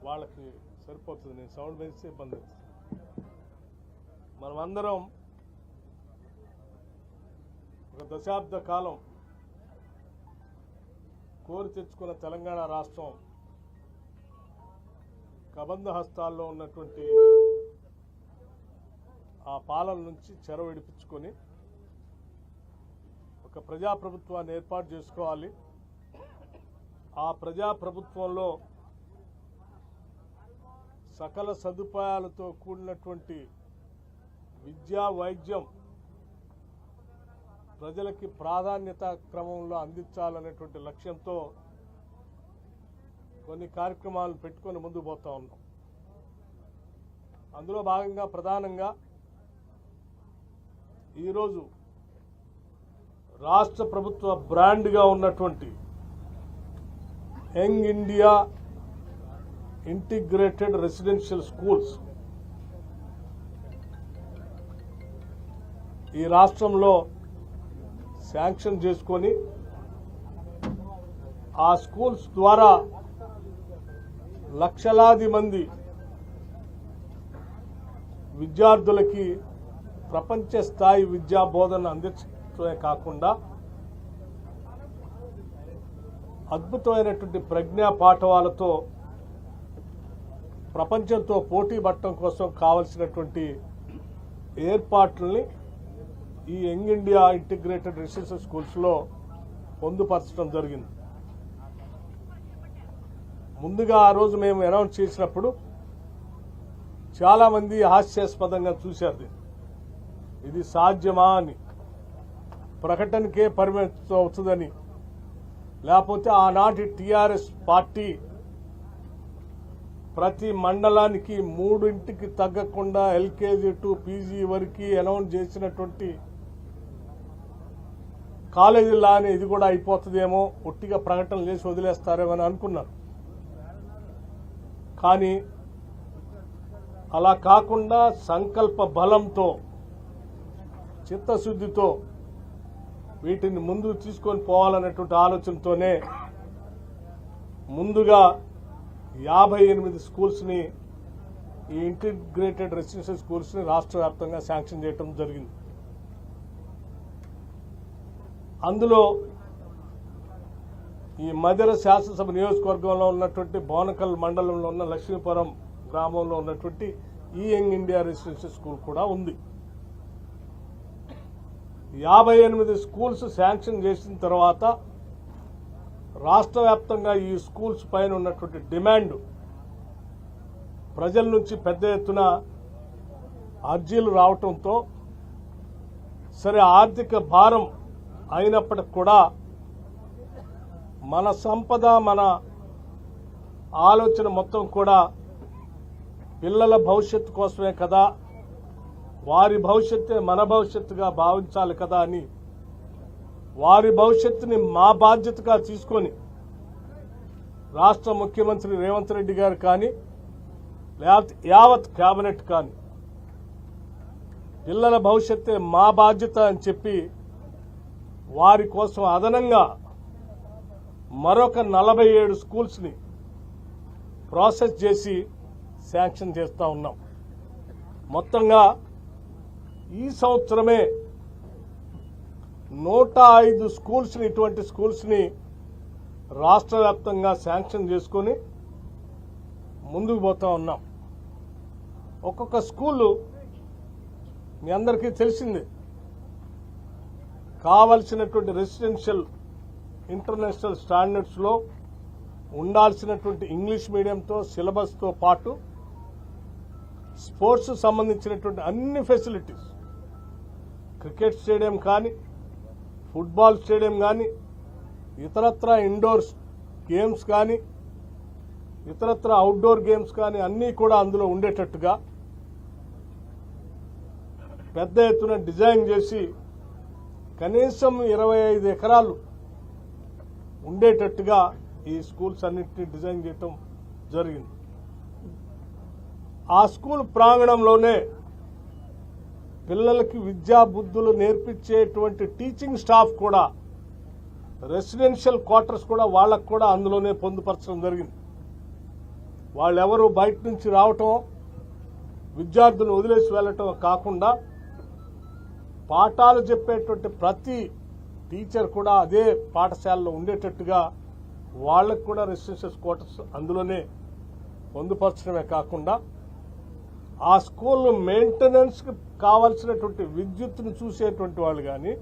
వాళ్ళకి సరిపోతుంది. నేను సౌండ్ పెంచితే ఇబ్బంది అవుతుంది. మనమందరం ఒక దశాబ్ద కాలం కోరి తెచ్చుకున్న తెలంగాణ రాష్ట్రం కబంధ హస్తాల్లో ఉన్నటువంటి ఆ పాలన నుంచి చెర విడిపించుకొని ఒక ప్రజాప్రభుత్వాన్ని ఏర్పాటు చేసుకోవాలి. ఆ ప్రజాప్రభుత్వంలో సకల సదుపాయాలతో కూడినటువంటి విద్యా వైద్యం ప్రజలకి ప్రాధాన్యత క్రమంలో అందించాలనేటువంటి లక్ష్యంతో కొన్ని కార్యక్రమాలు పెట్టుకొని ముందుకు పోతా ఉన్నాం. అందులో భాగంగా ప్రధానంగా ఈరోజు రాష్ట్ర ప్రభుత్వ బ్రాండ్గా ఉన్నటువంటి young India integrated residential schools ఈ రాష్ట్రంలో శాంక్షన్ చేసుకొని ఆ స్కూల్స్ ద్వారా లక్షలాది మంది విద్యార్థులకి ప్రపంచ స్థాయి విద్యా బోధన అందించడమే కాకుండా అద్భుతమైనటువంటి ప్రజ్ఞా పాఠవాలతో ప్రపంచంతో పోటీ పడటం కోసం కావలసినటువంటి ఏర్పాట్లని ఈ యంగ్ ఇండియా ఇంటిగ్రేటెడ్ రెసిడెన్షియల్ స్కూల్స్లో పొందుపరచడం జరిగింది. ముందుగా ఆ రోజు మేము అనౌన్స్ చేసినప్పుడు చాలామంది హాస్యాస్పదంగా చూశారు. ఇది సాధ్యమా అని, ప్రకటనకే పరిమితం అవుతుందని, లేకపోతే ఆనాటి టీఆర్ఎస్ పార్టీ ప్రతి మండలానికి 3 తగ్గకుండా ఎల్కేజీ టు పీజీ వరకు అనౌన్స్ చేసినటువంటి కాలేజీలానే ఇది కూడా అయిపోతుందేమో, ఒట్టిగా ప్రకటనలు చేసి వదిలేస్తారేమో అని అనుకున్నాను. కానీ అలా కాకుండా సంకల్ప బలంతో చిత్తశుద్ధితో వీటిని ముందుకు తీసుకొని పోవాలనేటువంటి ఆలోచనతోనే ముందుగా 58 స్కూల్స్ని, ఈ ఇంటిగ్రేటెడ్ రెసిడెన్షియల్ స్కూల్స్ని రాష్ట్ర వ్యాప్తంగా శాంక్షన్ చేయడం జరిగింది. అందులో ఈ మధిర శాసనసభ నియోజకవర్గంలో ఉన్నటువంటి బోనకల్ మండలంలో ఉన్న లక్ష్మీపురం గ్రామంలో ఉన్నటువంటి ఈ యంగ్ ఇండియా రెసిడెన్షియల్ స్కూల్ కూడా ఉంది. 58 స్కూల్స్ శాంక్షన్ చేసిన తర్వాత రాష్ట్ర వ్యాప్తంగా ఈ స్కూల్స్ పైన ఉన్నటువంటి డిమాండ్ ప్రజల నుంచి పెద్ద ఎత్తున అర్జీలు రావటంతో, సరే ఆర్థిక భారం అయినప్పటికి కూడా మన సంపద, మన ఆలోచన మొత్తం కూడా పిల్లల భవిష్యత్తు కోసమే కదా, వారి భవిష్యత్తే మన భవిష్యత్తుగా భావించాలి కదా అని వారి భవిష్యత్తుని మా బాధ్యతగా తీసుకొని రాష్ట్ర ముఖ్యమంత్రి రేవంత్ రెడ్డి గారు కానీ, లేకపోతే యావత్ కేబినెట్ కానీ పిల్లల భవిష్యత్తే మా బాధ్యత అని చెప్పి వారి కోసం అదనంగా మరొక 47 స్కూల్స్ని ప్రాసెస్ చేసి శాంక్షన్ చేస్తూ ఉన్నాం. మొత్తంగా ఈ సంవత్సరమే 105 స్కూల్స్ని, ఇటువంటి స్కూల్స్ని రాష్ట్ర వ్యాప్తంగా శాంక్షన్ చేసుకొని ముందుకు పోతా ఉన్నాం. ఒక్కొక్క స్కూలు మీ అందరికీ తెలిసిందే, కావలసినటువంటి రెసిడెన్షియల్ ఇంటర్నేషనల్ స్టాండర్డ్స్లో ఉండాల్సినటువంటి ఇంగ్లీష్ మీడియంతో సిలబస్తో పాటు స్పోర్ట్స్ సంబంధించినటువంటి అన్ని ఫెసిలిటీస్, క్రికెట్ స్టేడియం కానీ, ఫుట్బాల్ స్టేడియం కానీ, ఇతరత్ర ఇండోర్ గేమ్స్ కానీ, ఇతరత్ర అవుట్డోర్ గేమ్స్ కానీ అన్నీ కూడా అందులో ఉండేటట్టుగా పెద్ద ఎత్తున డిజైన్ చేసి కనీసం 25 ఎకరాలు ఉండేటట్టుగా ఈ స్కూల్స్ అన్నింటినీ డిజైన్ చేయటం జరిగింది. ఆ స్కూల్ ప్రాంగణంలోనే పిల్లలకి విద్యా బుద్ధులు నేర్పించేటువంటి టీచింగ్ స్టాఫ్ కూడా, రెసిడెన్షియల్ క్వార్టర్స్ కూడా వాళ్ళకు కూడా అందులోనే పొందుపరచడం జరిగింది. వాళ్ళెవరూ బయట నుంచి రావటం, విద్యార్థులను వదిలేసి వెళ్ళటం కాకుండా పాఠాలు చెప్పేటువంటి ప్రతి టీచర్ కూడా అదే పాఠశాలలో ఉండేటట్టుగా వాళ్ళకు కూడా రెసిడెన్షియల్ క్వార్టర్స్ అందులోనే పొందుపరచడమే కాకుండా ఆ స్కూల్ మెయింటెనెన్స్కి కావాల్సినటువంటి విద్యుత్తును చూసేటువంటి వాళ్ళు కానీ,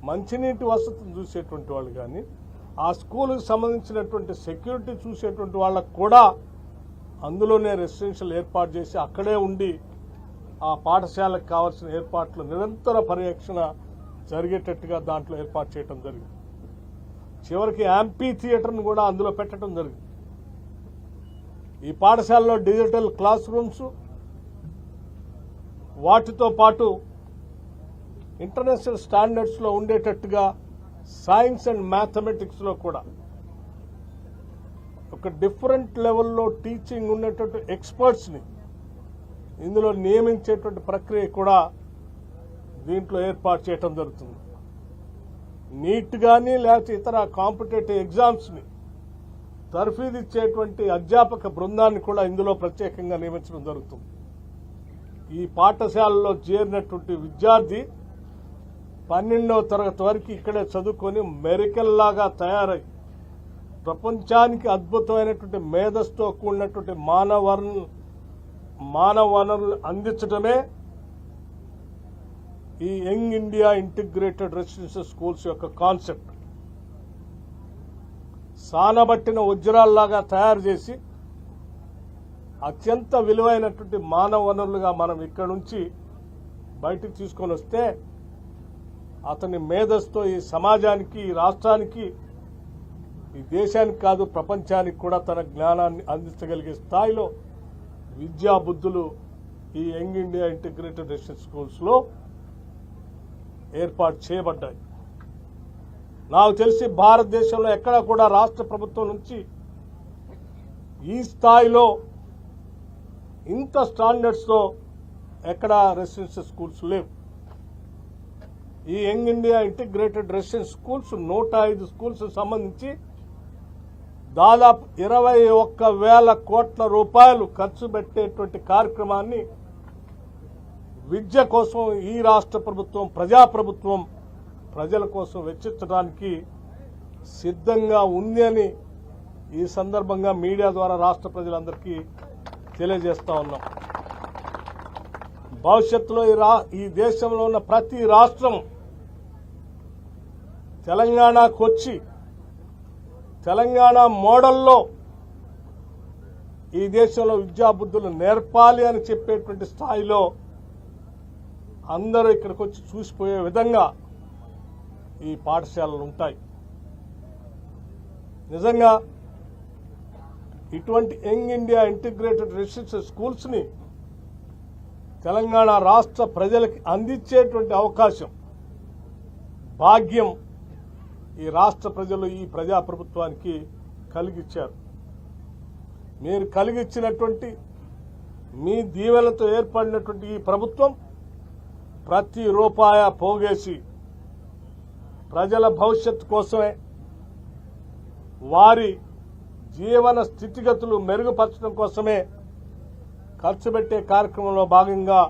మంచినీటి వసతిని చూసేటువంటి వాళ్ళు కానీ, ఆ స్కూల్కి సంబంధించినటువంటి సెక్యూరిటీ చూసేటువంటి వాళ్ళకు కూడా అందులోనే రెసిడెన్షియల్ ఏర్పాటు చేసి అక్కడే ఉండి ఆ పాఠశాలకు కావాల్సిన ఏర్పాట్లు నిరంతర పర్యవేక్షణ జరిగేటట్టుగా దాంట్లో ఏర్పాటు చేయడం జరిగింది. చివరికి యాంపీ థియేటర్ను కూడా అందులో పెట్టడం జరిగింది. ఈ పాఠశాలలో డిజిటల్ క్లాస్ రూమ్స్, వాటితో పాటు ఇంటర్నేషనల్ స్టాండర్డ్స్లో ఉండేటట్టుగా సైన్స్ అండ్ మ్యాథమెటిక్స్లో కూడా ఒక డిఫరెంట్ లెవెల్లో టీచింగ్ ఉన్నటువంటి ఎక్స్పర్ట్స్ని ఇందులో నియమించేటువంటి ప్రక్రియ కూడా దీంట్లో ఏర్పాటు చేయడం జరుగుతుంది. నీట్ కానీ లేకపోతే ఇతర కాంపిటేటివ్ ఎగ్జామ్స్ని తర్ఫీదిచ్చేటువంటి అధ్యాపక బృందాన్ని కూడా ఇందులో ప్రత్యేకంగా నియమించడం జరుగుతుంది. ఈ పాఠశాలలో చేరినటువంటి విద్యార్థి 12వ తరగతి వరకు ఇక్కడే చదువుకొని మెరికల్లాగా తయారై ప్రపంచానికి అద్భుతమైనటువంటి మేధస్సుతో కూడినటువంటి మానవ వనరులు అందించడమే ఈ young India integrated residential schools యొక్క కాన్సెప్ట్. సానబట్టిన వజ్రాల్లాగా తయారు చేసి అత్యంత విలువైనటువంటి మానవ వనరులుగా మనం ఇక్కడ నుంచి బయటికి తీసుకొని వస్తే అతని మేధస్సుతో ఈ సమాజానికి, ఈ రాష్ట్రానికి, ఈ దేశానికి కాదు ప్రపంచానికి కూడా తన జ్ఞానాన్ని అందించగలిగే స్థాయిలో విద్యా బుద్ధులు ఈ యంగ్ ఇండియా ఇంటిగ్రేటెడ్ రెసిడెన్షియల్ స్కూల్స్లో ఏర్పాటు చేయబడ్డాయి. నాకు తెలిసి భారతదేశంలో ఎక్కడా కూడా రాష్ట్ర ప్రభుత్వం నుంచి ఈ స్థాయిలో ఇంత స్టాండర్డ్స్తో ఎక్కడా రెసిడెన్షియల్ స్కూల్స్ లేవు. ఈ young India integrated residential schools 105 schools సంబంధించి దాదాపు 21,000 కోట్ల రూపాయలు ఖర్చు పెట్టేటువంటి కార్యక్రమాన్ని విద్య కోసం ఈ రాష్ట్ర ప్రభుత్వం, ప్రజాప్రభుత్వం ప్రజల కోసం వెచ్చించడానికి సిద్ధంగా ఉంది అని ఈ సందర్భంగా మీడియా ద్వారా రాష్ట్ర ప్రజలందరికీ తెలియజేస్తా ఉన్నాం. భవిష్యత్తులో ఈ దేశంలో ఉన్న ప్రతి రాష్ట్రం తెలంగాణకు వచ్చి తెలంగాణ మోడల్లో ఈ దేశంలో విద్యాబుద్ధులు నేర్పాలి అని చెప్పేటువంటి స్థాయిలో అందరూ ఇక్కడికి వచ్చి చూసిపోయే విధంగా ఈ పాఠశాలలు ఉంటాయి. నిజంగా ఇటువంటి యంగ్ ఇండియా ఇంటిగ్రేటెడ్ రెసిడెన్షియల్ స్కూల్స్ని తెలంగాణ రాష్ట్ర ప్రజలకి అందించేటువంటి అవకాశం, భాగ్యం ఈ రాష్ట్ర ప్రజలు ఈ ప్రజాప్రభుత్వానికి కలిగిచ్చారు. మీరు కలిగిచ్చినటువంటి మీ దీవెనలతో ఏర్పడినటువంటి ఈ ప్రభుత్వం ప్రతి రూపాయ పోగేసి ప్రజల భవిష్యత్తు కోసమే, వారి జీవన స్థితిగతులు మెరుగుపరచడం కోసమే ఖర్చు పెట్టే కార్యక్రమంలో భాగంగా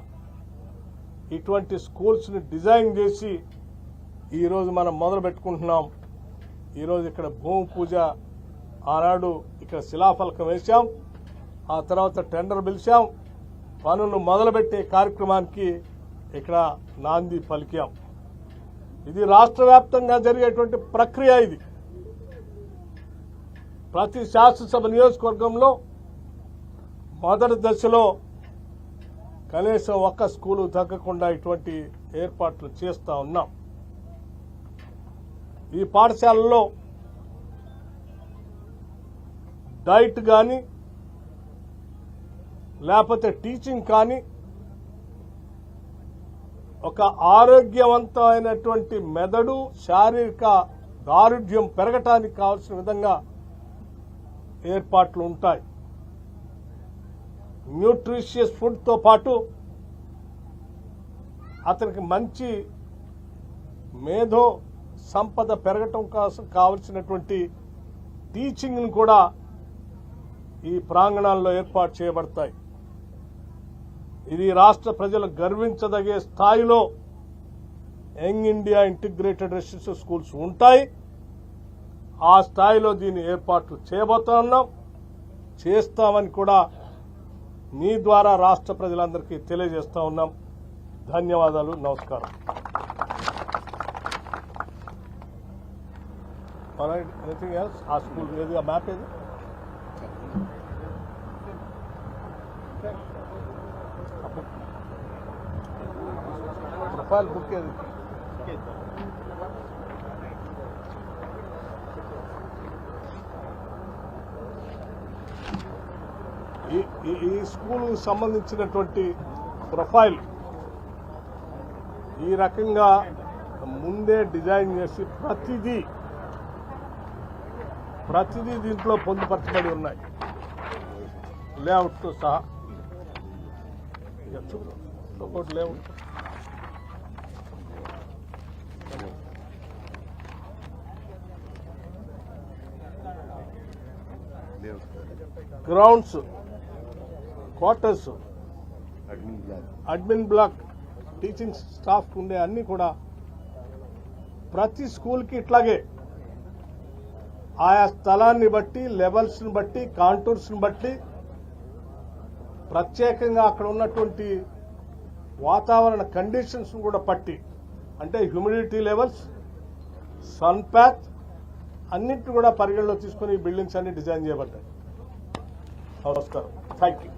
ఇటువంటి స్కూల్స్ని డిజైన్ చేసి ఈరోజు మనం మొదలు పెట్టుకుంటున్నాం. ఈరోజు ఇక్కడ భూమి పూజ, ఆనాడు ఇక్కడ శిలాఫలకం వేశాం, ఆ తర్వాత టెండర్ పిలిచాం, పనులు మొదలుపెట్టే కార్యక్రమానికి ఇక్కడ నాంది పలికాం. ఇది రాష్ట్ర వ్యాప్తంగా జరిగేటువంటి ప్రక్రియ. ఇది ప్రతి శాసనసభ నియోజకవర్గంలో మొదటి దశలో కనీసం ఒక్క స్కూలు తగ్గకుండా ఇటువంటి ఏర్పాట్లు చేస్తూ ఉన్నాం. ఈ పాఠశాలలో డైట్ కానీ లేకపోతే టీచింగ్ కానీ ఒక ఆరోగ్యవంతమైనటువంటి మెదడు, శారీరక దారుఢ్యం పెరగటానికి కావాల్సిన విధంగా ఏర్పాట్లు ఉంటాయి. న్యూట్రిషియస్ ఫుడ్తో పాటు అతనికి మంచి మేధో సంపద పెరగటం కోసం కావలసినటువంటి టీచింగ్ను కూడా ఈ ప్రాంగణాల్లో ఏర్పాటు చేయబడతాయి. ఇది రాష్ట్ర ప్రజలు గర్వించదగే స్థాయిలో young India integrated residential schools ఉంటాయి. ఆ స్థాయిలో దీన్ని ఏర్పాట్లు చేయబోతున్నాం, చేస్తామని కూడా మీ ద్వారా రాష్ట్ర ప్రజలందరికీ తెలియజేస్తా ఉన్నాం. ధన్యవాదాలు. నమస్కారం. Anything else? ఆ స్కూల్ ఏది, ఆ మ్యాప్ ఏది? ప్రొఫైల్ బుక్ ఏది? ఈ స్కూల్కు సంబంధించినటువంటి ప్రొఫైల్ ఈ రకంగా ముందే డిజైన్ చేసి ప్రతిదీ దీంట్లో పొందుపరచబడి ఉన్నాయి, లేఅవుట్తో సహా. Layout grounds, quarters, admin block, teaching staff ఉండే అన్ని కూడా ప్రతి స్కూల్కి ఇట్లాగే ఆయా స్థలాన్ని బట్టి, లెవెల్స్ని బట్టి, కాంటూర్స్ని బట్టి, ప్రత్యేకంగా అక్కడ ఉన్నటువంటి వాతావరణ కండిషన్స్ కూడా పట్టి, అంటే హ్యూమిడిటీ లెవెల్స్, సన్ ప్యాత్ అన్నింటిని కూడా పరిగణలో తీసుకుని ఈ బిల్డింగ్స్ అన్ని డిజైన్ చేయబడ్డాయి. నమస్కారం. Thank you.